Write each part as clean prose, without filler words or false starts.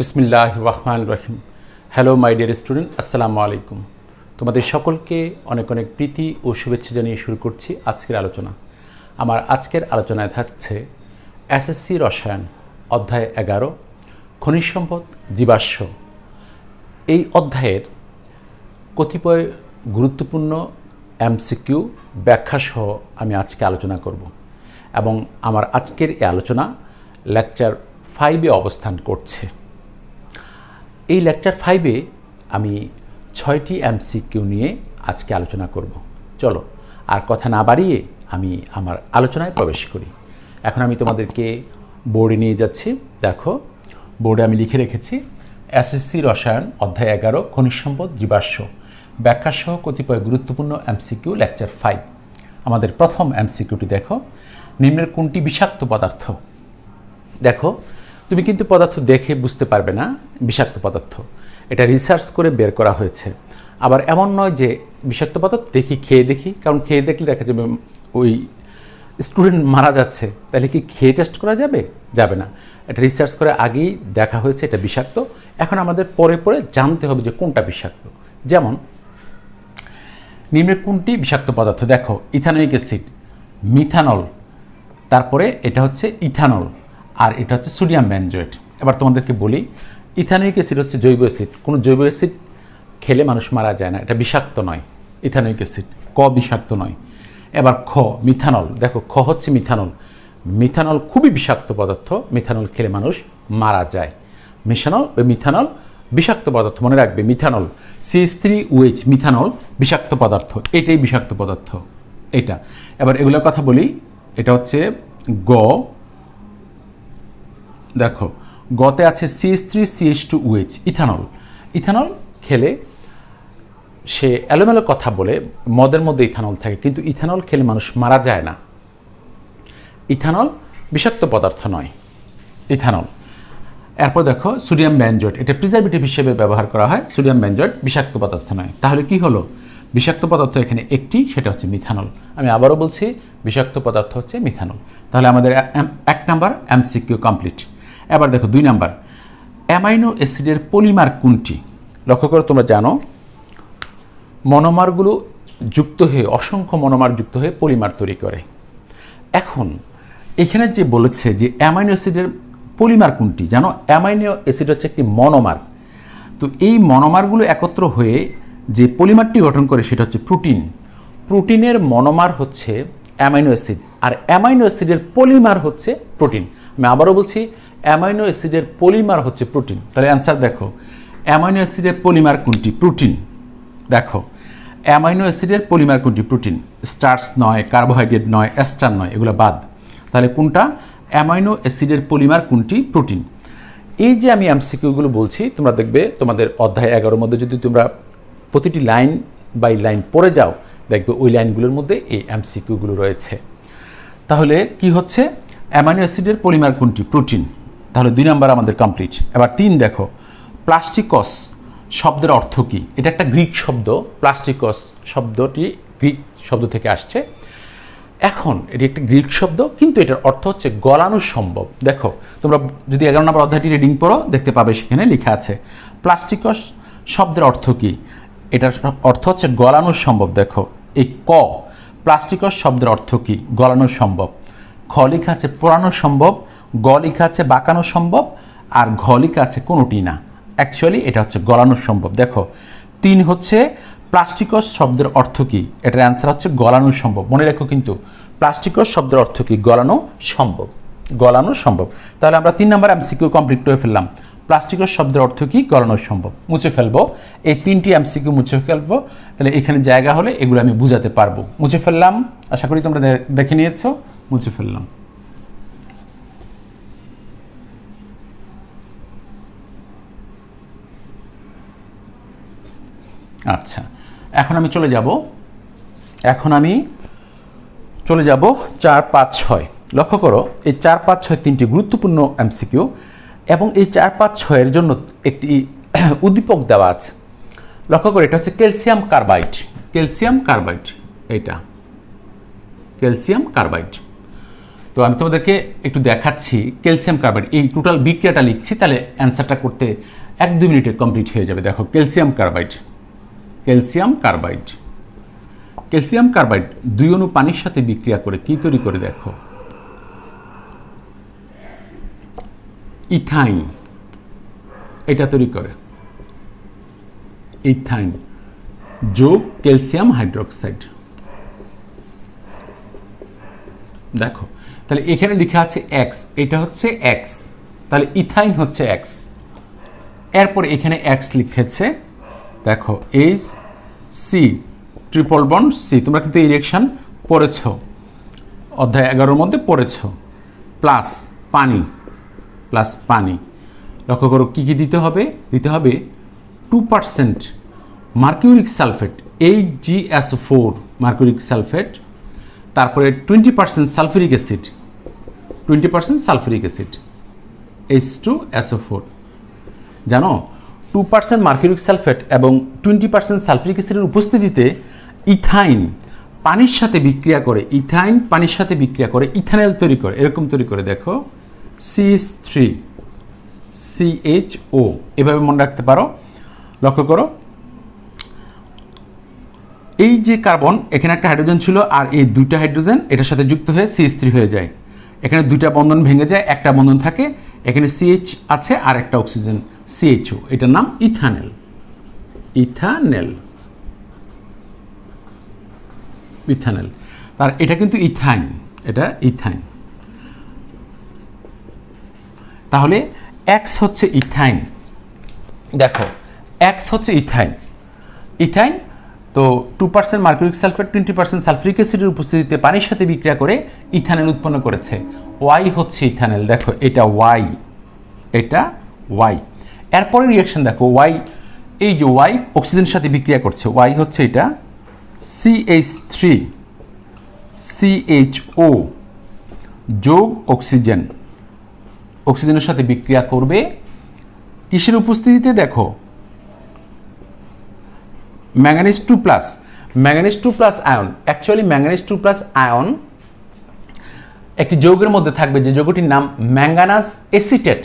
বিসমিল্লাহির রহমানির রহিম। Hello my dear student, আসসালামু আলাইকুম। তোমাদের সকলকে অনেক অনেক প্রীতি ও শুভেচ্ছা জানিয়ে শুরু করছি আজকের আলোচনা। আমার আজকের আলোচনায় থাকছে এসএসসি রসায়ন অধ্যায় 11 খনিজ সম্পদ জীবাশ্ম। এই অধ্যায়ের কতিপয় গুরুত্বপূর্ণ এমসিকিউ ব্যাখ্যাসহ আমি আজকে আলোচনা করব এবং আমার আজকের এই আলোচনা লেকচার 5-এ অবস্থান করছে। এই লেকচার 5-এ আমি 6টি এমসিকিউ নিয়ে আজকে আলোচনা করব। চলো আর কথা না বাড়িয়ে আমি আমার আলোচনায় প্রবেশ করি। এখন আমি তোমাদেরকে বোর্ডে নিয়ে যাচ্ছি। দেখো বোর্ডে আমি লিখে রেখেছি এসএসসি রসায়ন অধ্যায় 11 খনিজ সম্পদ জীবাশ্ম ব্যাখ্যাসহ কতিপয় গুরুত্বপূর্ণ এমসিকিউ লেকচার 5। আমাদের প্রথম এমসিকিউটি দেখো, নিম্নের কোনটি বিষাক্ত পদার্থ? দেখো তুমি কিন্তু পদার্থ দেখে বুঝতে পারবে না বিষাক্ত পদার্থ, এটা রিসার্চ করে বের করা হয়েছে। আবার এমন নয় যে বিষাক্ত পদার্থ খেয়ে দেখি, কারণ খেয়ে দেখলে দেখা যাবে ওই স্টুডেন্ট মারা যাচ্ছে, তাহলে কি খেয়ে টেস্ট করা যাবে? যাবে না। এটা রিসার্চ করে আগেই দেখা হয়েছে এটা বিষাক্ত। এখন আমাদের পরে পরে জানতে হবে যে কোনটা বিষাক্ত। যেমন নিম্নের কোনটি বিষাক্ত পদার্থ? দেখো ইথানোয়িক অ্যাসিড, মিথানল, তারপরে এটা হচ্ছে ইথানল, আর এটা হচ্ছে সোডিয়াম বেনজয়েট। এবার তোমাদেরকে বলি, ইথানোয়িক অ্যাসিড হচ্ছে জৈব অ্যাসিড। কোনো জৈব অ্যাসিড খেলে মানুষ মারা যায় না, এটা বিষাক্ত নয়। ইথানোয়িক অ্যাসিড বিষাক্ত নয়। এবার মিথানল, দেখো হচ্ছে মিথানল। মিথানল খুবই বিষাক্ত পদার্থ, মিথানল খেলে মানুষ মারা যায়। মিথানল বিষাক্ত পদার্থ, মনে রাখবে। মিথানল CH3OH মিথানল বিষাক্ত পদার্থ, এটাই বিষাক্ত পদার্থ এটা। এবার এগুলোর কথা বলি, এটা হচ্ছে দেখো গতে আছে CH3CH2OH ইথানল। ইথানল খেলে সে এলোমেলো কথা বলে, মদের মধ্যে ইথানল থাকে, কিন্তু ইথানল খেলে মানুষ মারা যায় না। ইথানল বিষাক্ত পদার্থ নয় ইথানল। এরপর দেখো সোডিয়াম বেনজয়েট, এটা প্রিজারভেটিভ হিসেবে ব্যবহার করা হয়। সোডিয়াম বেনজয়েট বিষাক্ত পদার্থ নয়। তাহলে কি হলো? বিষাক্ত পদার্থ এখানে একটি, সেটা হচ্ছে মিথানল। আমি আবারও বলছি, বিষাক্ত পদার্থ হচ্ছে মিথানল। তাহলে আমাদের 1 নাম্বার এমসিকিউ কমপ্লিট। এবার দেখো 2 নাম্বার, অ্যামাইনো অ্যাসিডের পলিমার কোনটি? লক্ষ্য করে তোমরা জানো মনোমারগুলো যুক্ত হয়ে, অসংখ্য মনোমার যুক্ত হয়ে পলিমার তৈরি করে। এখন এখানে যে বলেছে যে অ্যামাইনো অ্যাসিডের পলিমার কোনটি, জানো অ্যামাইনো অ্যাসিড হচ্ছে একটি মনোমার। তো এই মনোমারগুলো একত্র হয়ে যে পলিমারটি গঠন করে সেটা হচ্ছে প্রোটিন। প্রোটিনের মনোমার হচ্ছে অ্যামাইনো অ্যাসিড, আর অ্যামাইনো অ্যাসিডের পলিমার হচ্ছে প্রোটিন। আমি আবারও বলছি, অ্যামাইনো অ্যাসিডের পলিমার হচ্ছে প্রোটিন। তাহলে অ্যান্সার দেখো, অ্যামাইনো অ্যাসিডের পলিমার কোনটি? প্রোটিন। দেখো অ্যামাইনো অ্যাসিডের পলিমার কোনটি? প্রোটিন। স্টার্চ নয়, কার্বোহাইড্রেট নয়, এস্টার নয়, এগুলো বাদ। তাহলে কোনটা? অ্যামাইনো অ্যাসিডের পলিমার কোনটি? প্রোটিন। এই যে আমি এমসিকিউগুলো বলছি, তোমরা দেখবে তোমাদের অধ্যায় 11-র মধ্যে যদি তোমরা প্রতিটি লাইন বাই লাইন পড়ে যাও, দেখবে ওই লাইনগুলোর মধ্যে এই এমসিকিউগুলো রয়েছে। তাহলে কি হচ্ছে? অ্যামাইনো অ্যাসিডের পলিমার কোনটি? প্রোটিন। তাহলে 2 নাম্বার আমাদের কমপ্লিট। এবার 3 দেখো, প্লাস্টিকস শব্দের অর্থ কী? এটা একটা গ্রিক শব্দ। প্লাস্টিকস শব্দটি গ্রিক শব্দ থেকে আসছে। এখন এটি একটি গ্রিক শব্দ, কিন্তু এটার অর্থ হচ্ছে গলানো সম্ভব। দেখো তোমরা যদি 11 নম্বর অধ্যায়টি রিডিং পড়ো, দেখতে পাবে সেখানে লেখা আছে প্লাস্টিকস শব্দের অর্থ কী। এটার অর্থ হচ্ছে গলানো সম্ভব। দেখো এই প্লাস্টিকস শব্দের অর্থ কী? গলানো সম্ভব। লেখা আছে পোড়ানো সম্ভব, লেখা আছে বাঁকানো সম্ভব, আর লেখা আছে কোনোটি না। অ্যাকচুয়ালি এটা হচ্ছে গলানো সম্ভব। দেখো 3 হচ্ছে প্লাস্টিকস শব্দের অর্থ কী? এটার অ্যান্সার হচ্ছে গলানো সম্ভব। মনে রাখো কিন্তু প্লাস্টিকস শব্দের অর্থ কী? গলানো সম্ভব। গলানো সম্ভব। তাহলে আমরা 3 নাম্বার এমসিকিউ কমপ্লিট করে ফেললাম। প্লাস্টিকস শব্দের অর্থ কী? গলানো সম্ভব। মুছে ফেলবো, এই 3টি এমসিকিউ মুছে ফেলবো। তাহলে এখানে জায়গা হলে এগুলো আমি বুঝাতে পারবো। মুছে ফেললাম, আশা করি তোমরা দেখে নিয়েছো। মুছে ফেললাম। আচ্ছা, এখন আমি চলে যাব 4, 5, 6। লক্ষ্য করো এই 4, 5, 6 3টি গুরুত্বপূর্ণ এমসিকিউ, এবং এই 4, 5, 6-এর জন্য একটি উদ্দীপক দেওয়া আছে। লক্ষ্য করো, এটা হচ্ছে ক্যালসিয়াম কার্বাইড। ক্যালসিয়াম কার্বাইড, এটা ক্যালসিয়াম কার্বাইড। তো আমি তোমাদেরকে একটু দেখাচ্ছি ক্যালসিয়াম কার্বাইড, এই টোটাল বিক্রিয়াটা লিখছি, তাহলে অ্যান্সারটা করতে 1-2 মিনিটে কমপ্লিট হয়ে যাবে। দেখো calcium carbide, calcium carbide, calcium carbide 2 অণু পানির সাথে বিক্রিয়া করে কি তৈরি করে? দেখো ইথাইন, এটা তৈরি করে ইথাইন যোগ ক্যালসিয়াম হাইড্রোক্সাইড। দেখো তাহলে এখানে লেখা আছে এক্স, এটা হচ্ছে এক্স, তাহলে ইথাইন হচ্ছে এক্স। এরপর এখানে এক্স লিখেছে, দেখো H C triple bond C, তোমরা কিন্তু এই রিঅ্যাকশন পড়েছ, অধ্যায় 11-র মধ্যে পড়েছ। প্লাস পানি, প্লাস পানি। লক্ষ্য করো কী কী দিতে হবে? দিতে হবে 2% mercuric sulphate, HgSO4 mercuric sulphate, তারপরে 20% sulphuric acid, 20% sulphuric acid, H2SO4। জানো 2% মার্কিউরিক সালফেট এবং 20% সালফিউরিক অ্যাসিডের উপস্থিতিতে ইথাইন পানির সাথে বিক্রিয়া করে, ইথাইন পানির সাথে বিক্রিয়া করে ইথানল তৈরি করে, এরকম তৈরি করে। দেখো CH3CHO, এভাবে মনে রাখতে পারো। লক্ষ্য করো এই যে কার্বন, এখানে একটা হাইড্রোজেন ছিল আর এই 2টা হাইড্রোজেন এটার সাথে যুক্ত হয়ে CH3 হয়ে যায়। এখানে 2টা বন্ধন ভেঙে যায়, একটা বন্ধন থাকে, এখানে CH আছে আর একটা অক্সিজেন CHO, এটার নাম ইথানল, ইথানল, ইথানল। আর এটা কিন্তু ইথাইন, এটা ইথাইন। তাহলে এক্স হচ্ছে ইথাইন। দেখো এক্স হচ্ছে ইথাইন, ইথাইন তো 2% মার্কিউরিক সালফেট 20% সালফিউরিক অ্যাসিডের উপস্থিতিতে পানির সাথে বিক্রিয়া করে ইথানল উৎপন্ন করেছে। ওয়াই হচ্ছে ইথানল, দেখো এটা ওয়াই, এটা ওয়াই। এরপরে রিঅ্যাকশন দেখো ওয়াই, এই যে ওয়াই অক্সিজেনের সাথে বিক্রিয়া করছে, ওয়াই হচ্ছে এটা CH3CHO যোগ অক্সিজেন, অক্সিজেনের সাথে বিক্রিয়া করবে কিসের উপস্থিতিতে? দেখো manganese 2+, manganese 2+ ion. Actually manganese 2+ ion একটি যৌগের মধ্যে থাকবে যে যৌগটির নাম ম্যাঙ্গানাস এসিটেট,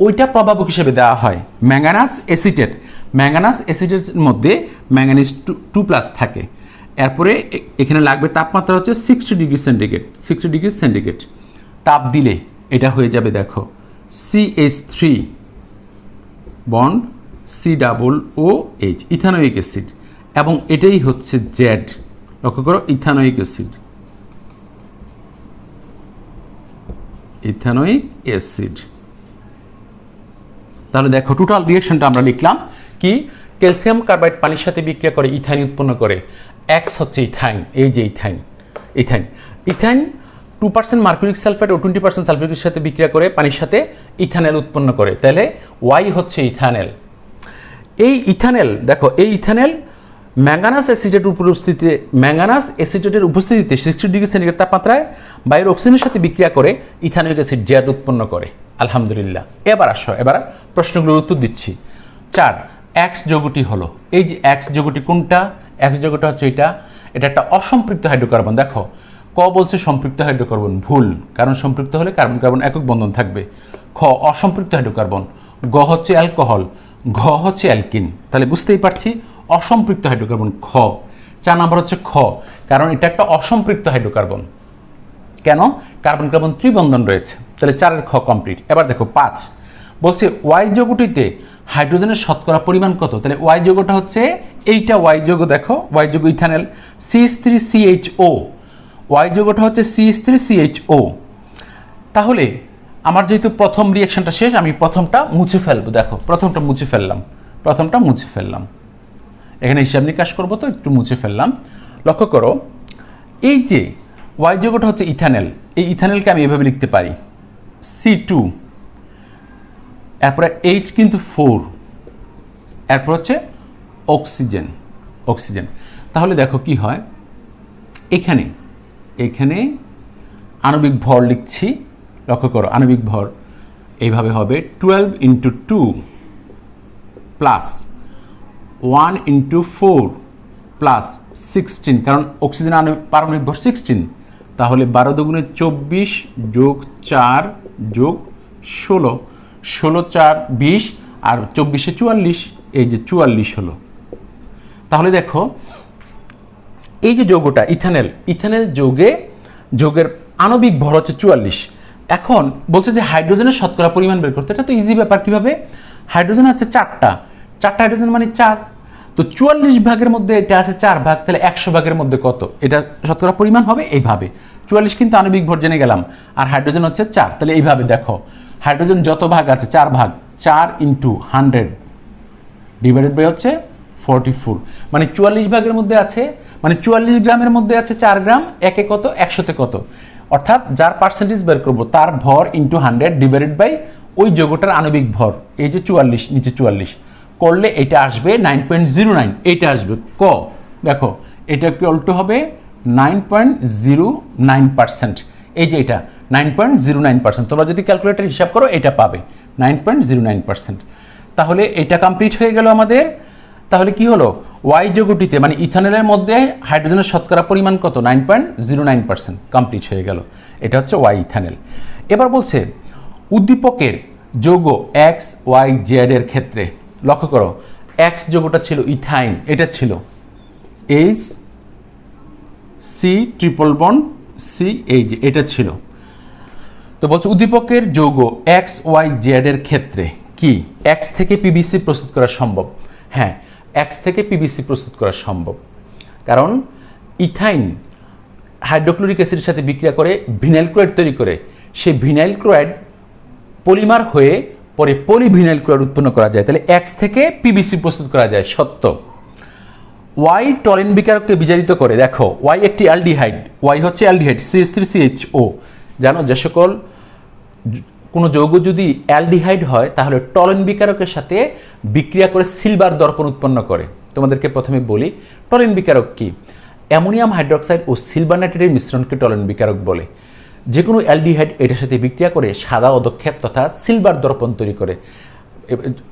ওইটা প্রভাবক হিসেবে দেওয়া হয় ম্যাঙ্গানাস এসিটেট। ম্যাঙ্গানাস এসিটেটের মধ্যে ম্যাঙ্গানিজ 2+ থাকে। এরপরে এখানে লাগবে তাপমাত্রা হচ্ছে 60 ডিগ্রি সেন্টিগ্রেড, 60 ডিগ্রি সেন্টিগ্রেড। তাপ দিলে এটা হয়ে যাবে, দেখো CH3 bond COOH, ethanoic acid, এবং এটাই হচ্ছে জেড। লক্ষ্য করো ইথানোয়িক অ্যাসিড, ইথানোয়িক অ্যাসিড। তাহলে দেখো টোটাল রিঅ্যাকশনটা আমরা লিখলাম কি? ক্যালসিয়াম কার্বাইড পানির সাথে বিক্রিয়া করে ইথাইন উৎপন্ন করে, এক্স হচ্ছে ইথাইন, এই যে ethyne, ethyne, ethyne 2% mercuric sulphate ও 20% সালফিউরিকের সাথে বিক্রিয়া করে পানির সাথে ইথানল উৎপন্ন করে, তাহলে ওয়াই হচ্ছে ইথানল। এই ইথানল দেখো, এই ইথানল ম্যাঙ্গানাস অ্যাসিটেটের উপস্থিতিতে, ম্যাঙ্গানাস অ্যাসিটেটের উপস্থিতিতে 60 ডিগ্রি সেন্টিগ্রেড তাপমাত্রায় বায়ুর অক্সিজেনের সাথে বিক্রিয়া করে ইথানোয়িক অ্যাসিড জেড উৎপন্ন করে। আলহামদুলিল্লাহ। এবার আসো, এবার প্রশ্নগুলোর উত্তর দিচ্ছি। 4 এক্স যৌগটি হলো, এই যে এক্স যৌগটি কোনটা? এক্স যৌগটা হচ্ছে এটা, এটা একটা অসম্পৃক্ত হাইড্রোকার্বন। দেখো ক বলছে সম্পৃক্ত হাইড্রোকার্বন, ভুল, কারণ সম্পৃক্ত হলে কার্বন কার্বন একক বন্ধন থাকবে। খ অসম্পৃক্ত হাইড্রোকার্বন, গ হচ্ছে অ্যালকোহল, ঘ হচ্ছে অ্যালকিন, তাহলে বুঝতেই পারছি অসম্পৃক্ত হাইড্রোকার্বন খ। 4 নম্বর হচ্ছে খ, কারণ এটা একটা অসম্পৃক্ত হাইড্রোকার্বন। কেন? কার্বন কার্বন ত্রিবন্ধন রয়েছে, তাহলে 4-এর খ কমপ্লিট। এবার দেখো 5 বলছে ওয়াই যৌগটিতে হাইড্রোজেনের শতকরা পরিমাণ কত? তাহলে ওয়াই যৌগটা হচ্ছে এইটা, ওয়াই যৌগ, দেখো ওয়াই যৌগ ইথানল CH3CHO, ওয়াই যৌগটা হচ্ছে CH3CHO। তাহলে আমার যেহেতু প্রথম রিঅ্যাকশনটা শেষ, আমি প্রথমটা মুছে ফেলবো। দেখো প্রথমটা মুছে ফেললাম, প্রথমটা মুছে ফেললাম, এখানে হিসাব নিকাশ করবো তো একটু মুছে ফেললাম। লক্ষ্য করো এই যে ওয়াই যৌগটা হচ্ছে ইথানল, এই ইথানলকে আমি এভাবে লিখতে পারি C2, এরপরে H কিন্তু 4, এরপর হচ্ছে অক্সিজেন, অক্সিজেন। তাহলে দেখো কি হয়, এখানে এখানে আণবিক ভর লিখছি। লক্ষ্য করো আণবিক ভর এইভাবে হবে 12 × 2 প্লাস 1 × 4 প্লাস 16, কারণ অক্সিজেন পারমাণবিক ভর 16 তাহলে 12 দুগুণে 24 যোগ 4 যোগ 16, 16 4 20 আর 24 44, এই যে 44 হলো। তাহলে দেখো এই যে যৌগটা ইথানেল যৌগের আণবিক ভর হচ্ছে 44। এখন বলছে যে হাইড্রোজেনের শতকরা পরিমাণ বের করতে। এটা তো ইজি ব্যাপার। কিভাবে? হাইড্রোজেন আছে 4টা হাইড্রোজেন মানে 4, তো 44 ভাগের মধ্যে এটা আছে 4 ভাগ, তাহলে 100 ভাগের মধ্যে কত? এটা শতকরা পরিমাণ হবে এইভাবে। 44 কিন্তু আণবিক ভর জেনে গেলাম, আর হাইড্রোজেন হচ্ছে 4, তাহলে এইভাবে দেখো হাইড্রোজেন যত ভাগ আছে 4 ভাগ, 4 × 100 ডিভাইডেড বাই হচ্ছে 44, মানে 44 ভাগের মধ্যে আছে, মানে 44 গ্রামের মধ্যে আছে 4 গ্রাম, একে কত? 100তে কত? অর্থাৎ যার পার্সেন্টেজ বের করবো তার ভর ইন্টু 100 ডিভাইডেড বাই ওই যৌগটার আণবিক ভর, এই যে 44 নিচে 44 করলে এটা আসবে 9.09, এইটা আসবে ক। দেখো এটা কি উল্টো হবে 9.09%, এই যে এটা 9.09%। তোমরা যদি ক্যালকুলেটর হিসাব করো এটা পাবে 9.09%। তাহলে এটা কমপ্লিট হয়ে গেল আমাদের। তাহলে কি হলো? ওয়াই যৌগটিতে মানে ইথানলের মধ্যে হাইড্রোজেনের শতকরা পরিমাণ কত? 9.09%, কমপ্লিট হয়ে গেল। এটা হচ্ছে ওয়াই ইথানল। এবার বলছে উদ্দীপকের যৌগ এক্স ওয়াই জেড এর ক্ষেত্রে লক্ষ্য করো, এক্স যৌগটা ছিল ইথাইন, এটা ছিল H C triple bond C, এই যে এটা ছিল। তো বলছে উদ্দীপকের যৌগ এক্স ওয়াই জেড এর ক্ষেত্রে কি এক্স থেকে পিবিসি প্রস্তুত করা সম্ভব? হ্যাঁ, এক্স থেকে পিবিসি প্রস্তুত করা সম্ভব, কারণ ইথাইন হাইড্রোক্লোরিক অ্যাসিডের সাথে বিক্রিয়া করে ভিনাইল ক্লোরাইড তৈরি করে, সেই ভিনাইল ক্লোরাইড পলিমার হয়ে পরে পলিভিনাইল ক্লোরাইড উৎপন্ন করা যায়, তাহলে এক্স থেকে পিবিসি প্রস্তুত করা যায়, সত্য। ওয়াই টলিন বিকারককে বিজারিত করে, দেখো ওয়াই একটি অ্যালডিহাইড, ওয়াই হচ্ছে অ্যালডিহাইড CH3CHO। জানো যে সকল কোনো যৌগ যদি অ্যালডিহাইড হয় তাহলে টলিন বিকারকের সাথে বিক্রিয়া করে সিলভার দর্পণ উৎপন্ন করে। তোমাদেরকে প্রথমে বলি টলিন বিকারক কি। অ্যামোনিয়াম হাইড্রোক্সাইড ও সিলভার নাইট্রেটের মিশ্রণকে টলিন বিকারক বলে। যে কোনো অ্যালডিহাইড এটার সাথে বিক্রিয়া করে সাদা অধক্ষেপ তথা সিলভার দর্পণ তৈরি করে।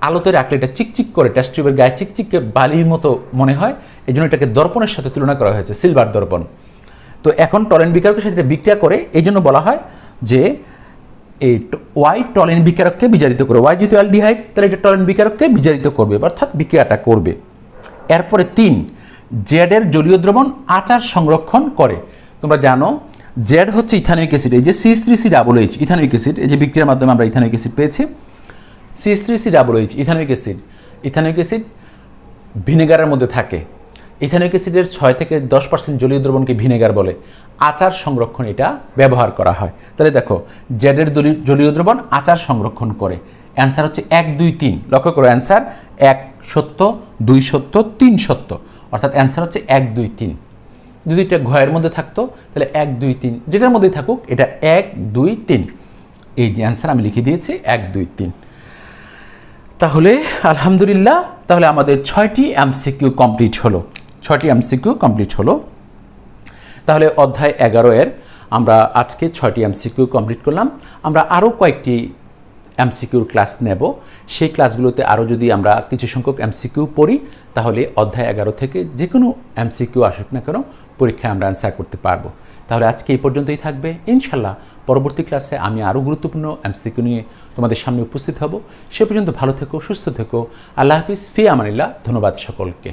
আলোতে রাখলে এটা চিকচিক করে, টেস্ট টিউবের গায়ে চিকচিককে বালির মতো মনে হয়, এই জন্য এটাকে দর্পণের সাথে তুলনা করা হয়েছে, সিলভার দর্পণ। তো এখন টলিন বিকারকের সাথে বিক্রিয়া করে, এই জন্য বলা হয় যে এই ওয়াই টলিন বিকারককে বিজারিত করে। ওয়াই যেহেতু অ্যালডিহাইড তাহলে এটা টলিন বিকারককে বিজারিত করবে, অর্থাৎ বিক্রিয়াটা করবে। এরপরে 3, জেডের জলীয় দ্রবণ আচার সংরক্ষণ করে। তোমরা জানো জেড হচ্ছে ইথানোয়িক অ্যাসিড, এই যে CH3COOH ইথানোয়িক অ্যাসিড, এই যে বিক্রিয়ার মাধ্যমে আমরা ইথানোয়িক অ্যাসিড পেয়েছি। CH3COOH ইথানোয়িক অ্যাসিড ভিনেগারের মধ্যে থাকে। ইথানোয়িক অ্যাসিডের 6 থেকে 10% জলীয় দ্রবণকে ভিনেগার বলে। আচার সংরক্ষণ এটা ব্যবহার করা হয়। তাহলে দেখো জেডের জলীয় দ্রবণ আচার সংরক্ষণ করে। অ্যান্সার হচ্ছে 1 2 3। লক্ষ্য করো অ্যান্সার 1 সত্য, 2 সত্য, 3 সত্য, অর্থাৎ অ্যান্সার হচ্ছে 1 2 3। যদি এটা ঘয়ের মধ্যে থাকতো তাহলে 1 2 3, যেটার মধ্যেই থাকুক এটা 1 2 3। এই যে অ্যান্সার আমি লিখে দিয়েছি 1 2 3। তাহলে আলহামদুলিল্লাহ, তাহলে আমাদের 6টি MCQ কমপ্লিট হলো, 6টি MCQ কমপ্লিট হলো। তাহলে অধ্যায় 11 এর আমরা আজকে 6টি MCQ কমপ্লিট করলাম। আমরা আরও কয়েকটি MCQর ক্লাস নেব। সেই ক্লাসগুলোতে আরও যদি আমরা কিছু সংখ্যক MCQ পড়ি তাহলে অধ্যায় 11 থেকে যে কোনো MCQ আসুক না কেন পরীক্ষায় আমরা অ্যান্সার করতে পারবো। তাহলে আজকে এই পর্যন্তই থাকবে। ইনশাল্লাহ পরবর্তী ক্লাসে আমি আরও গুরুত্বপূর্ণ MCQ নিয়ে তোমাদের সামনে উপস্থিত হব। সে পর্যন্ত ভালো থেকো, সুস্থ থেকো। আল্লাহ হাফিজ, ফি আমানিল্লাহ। ধন্যবাদ সকলকে।